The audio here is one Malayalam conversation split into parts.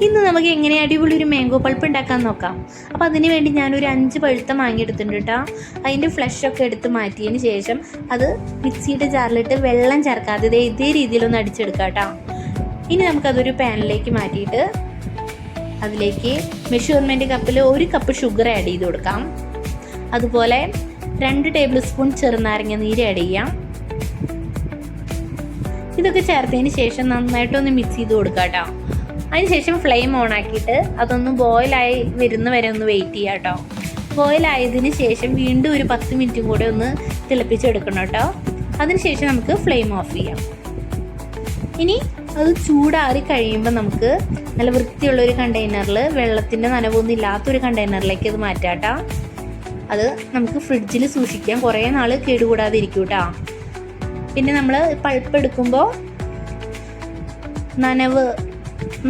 ഇന്ന് നമുക്ക് എങ്ങനെ അടിപൊളി ഒരു മാംഗോ പൾപ്പ് ഉണ്ടാക്കാൻ നോക്കാം. അപ്പോൾ അതിന് വേണ്ടി ഞാനൊരു 5 പഴുത്ത മാങ്ങ എടുത്തിട്ടുണ്ട് കേട്ടോ. അതിൻ്റെ ഫ്ലഷൊക്കെ എടുത്ത് മാറ്റിയതിന് ശേഷം അത് മിക്സിയുടെ ജാറിലിട്ട് വെള്ളം ചേർക്കാതെ ഇതേ രീതിയിലൊന്ന് അടിച്ചെടുക്കാം കേട്ടോ. ഇനി നമുക്കതൊരു പാനിലേക്ക് മാറ്റിയിട്ട് അതിലേക്ക് മെഷർമെൻറ്റ് കപ്പിൽ 1 കപ്പ് ഷുഗർ ആഡ് ചെയ്ത് കൊടുക്കാം. അതുപോലെ 2 ടേബിൾ സ്പൂൺ ചെറുനാരങ്ങ നീര് ആഡ് ചെയ്യാം. ഇതൊക്കെ ചേർത്തതിന് ശേഷം നന്നായിട്ടൊന്ന് മിക്സ് ചെയ്ത് കൊടുക്കാം കേട്ടോ. അതിനുശേഷം ഫ്ലെയിം ഓൺ ആക്കിയിട്ട് അതൊന്ന് ബോയിലായി വരുന്ന വരെ ഒന്ന് വെയിറ്റ് ചെയ്യാം കേട്ടോ. ബോയിലായതിന് ശേഷം വീണ്ടും ഒരു 10 മിനിറ്റും കൂടെ ഒന്ന് തിളപ്പിച്ചെടുക്കണം കേട്ടോ. അതിനുശേഷം നമുക്ക് ഫ്ലെയിം ഓഫ് ചെയ്യാം. ഇനി അത് ചൂടാറി കഴിയുമ്പോൾ നമുക്ക് നല്ല വൃത്തിയുള്ളൊരു കണ്ടെയ്നറിൽ വെള്ളത്തിൻ്റെ നനവൊന്നും ഇല്ലാത്തൊരു കണ്ടെയ്നറിലേക്ക് അത് മാറ്റാം കേട്ടോ. അത് നമുക്ക് ഫ്രിഡ്ജിൽ സൂക്ഷിക്കാം, കുറേ നാൾ കേടുകൂടാതെ ഇരിക്കും കേട്ടോ. പിന്നെ നമ്മൾ പൾപ്പ് എടുക്കുമ്പോൾ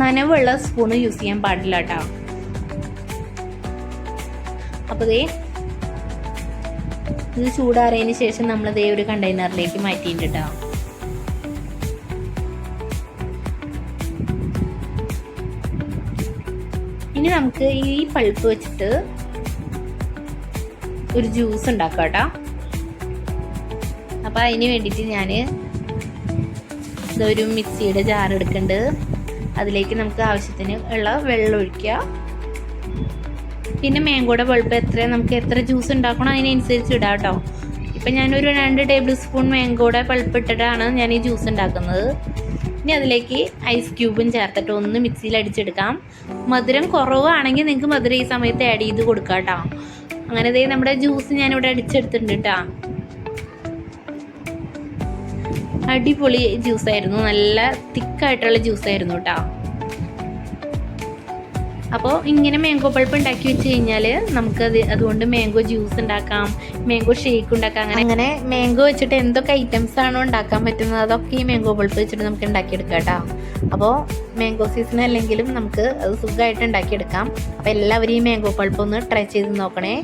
നനവുള്ള സ്പൂണ് യൂസ് ചെയ്യാൻ പാടില്ല കേട്ടോ. അപ്പോൾ ഇത് ചൂടാറിയതിന് ശേഷം നമ്മൾ ഒരു കണ്ടെയ്നറിലേക്ക് മാറ്റിയിട്ടുണ്ട് കേട്ടോ. ഇനി നമുക്ക് ഈ പൾപ്പ് വെച്ചിട്ട് ഒരു ജ്യൂസ് ഉണ്ടാക്കാം കേട്ടോ. അപ്പോൾ അതിന് വേണ്ടിയിട്ട് ഞാൻ ഇതൊരു മിക്സിയുടെ ജാർ എടുക്കുന്നുണ്ട്. അതിലേക്ക് നമുക്ക് ആവശ്യത്തിന് ഉള്ള വെള്ളം ഒഴിക്കുക. പിന്നെ മാംഗോയുടെ പൾപ്പ് നമുക്ക് എത്ര ജ്യൂസ് ഉണ്ടാക്കണം അതിനനുസരിച്ച് ഇടാം കേട്ടോ. ഇപ്പം ഞാനൊരു 2 ടേബിൾ സ്പൂൺ മാംഗോയുടെ പൾപ്പ് ഇട്ടിട്ടാണ് ഞാൻ ഈ ജ്യൂസ് ഉണ്ടാക്കുന്നത്. ഇനി അതിലേക്ക് ഐസ് ക്യൂബും ചേർത്തിട്ട് ഒന്ന് മിക്സിയിൽ അടിച്ചെടുക്കാം. മധുരം കുറവാണെങ്കിൽ നിങ്ങൾക്ക് മധുരം ഈ സമയത്ത് ആഡ് ചെയ്ത് കൊടുക്കാം കേട്ടോ. അങ്ങനെ നമ്മുടെ ജ്യൂസ് ഞാനിവിടെ അടിച്ചെടുത്തിട്ടുണ്ട് കേട്ടോ. അടിപൊളി ജ്യൂസായിരുന്നു, നല്ല തിക്കായിട്ടുള്ള ജ്യൂസായിരുന്നു കേട്ടോ. അപ്പോൾ ഇങ്ങനെ മാംഗോ പൾപ്പ് ഉണ്ടാക്കി വെച്ച് കഴിഞ്ഞാൽ അതുകൊണ്ട് മാംഗോ ജ്യൂസ് ഉണ്ടാക്കാം, മാംഗോ ഷേക്ക് ഉണ്ടാക്കാം. അങ്ങനെ മാംഗോ വെച്ചിട്ട് എന്തൊക്കെ ഐറ്റംസ് ആണോ ഉണ്ടാക്കാൻ പറ്റുന്നത് അതൊക്കെ ഈ മാംഗോ പൾപ്പ് വെച്ചിട്ട് നമുക്ക് ഉണ്ടാക്കിയെടുക്കാം കേട്ടോ. അപ്പോൾ മാംഗോ സീസൺ അല്ലെങ്കിലും നമുക്ക് അത് സുഖമായിട്ട് ഉണ്ടാക്കിയെടുക്കാം. അപ്പോൾ എല്ലാവരും ഈ മാംഗോ പൾപ്പ് ഒന്ന് ട്രൈ ചെയ്ത് നോക്കണേ.